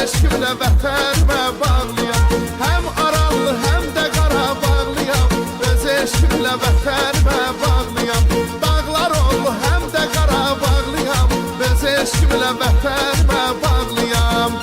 eşkimlə vətənimə bağlıyam. Həm Aranlı, həm də Qarabağlıyam. Öz eşkimlə vətənimə bağlıyam. Dağlar oldu, həm də Qarabağlıyam. Öz eşkimlə vətənimə bağlıyam.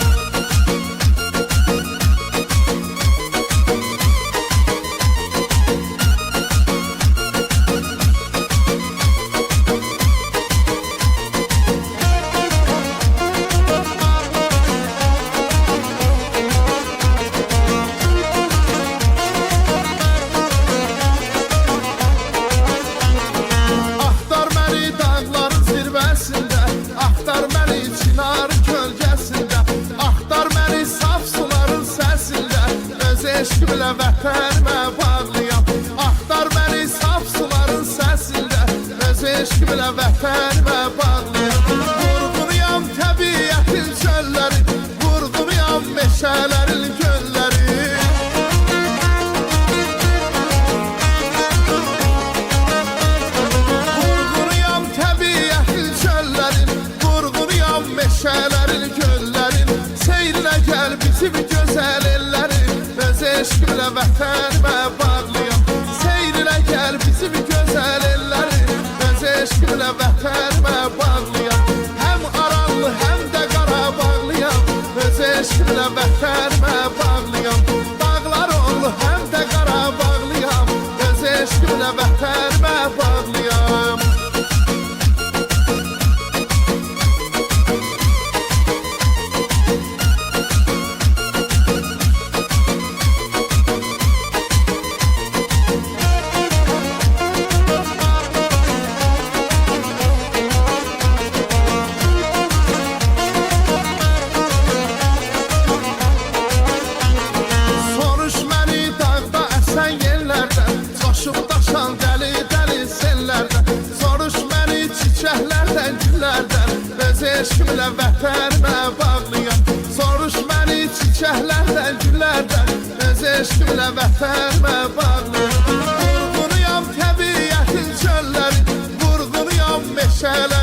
Axtar məni Çınar kölgəsində, axtar məni saf suların səsində. Öz eşkimlə vətənimə bağlıyam. Axtar məni saf suların səsində, öz eşkimlə vətənimə bağlıyam. Vurğunuyam təbiətin çölləri, vurğunuyam meşələrin gölləri. Meşələrin, göllərin, seyrinə gəl bizim gözəl ellərin. Öz eşkimlə vətənimə bağlıyam. Seyrinə gəl bizim gözəl ellərin. Öz eşkimlə vətənimə bağlıyam. Həm Aranlı, həm də Qarabağlıyam. Öz eşkimlə vətənimə bağlıyam. Dağlar oldu, həm də Qarabağlıyam. Öz eşkimlə vətənimə bağlıyam. Soruş məni çiçəklərdən, güllərdən. Öz eşkimlə vətənimə bağlıyam. Soruş məni çiçəklərdən, güllərdən. Öz eşkimlə vətənimə bağlıyam. Vurğunuyam təbiətin çölləri, vurğunuyam meşələri.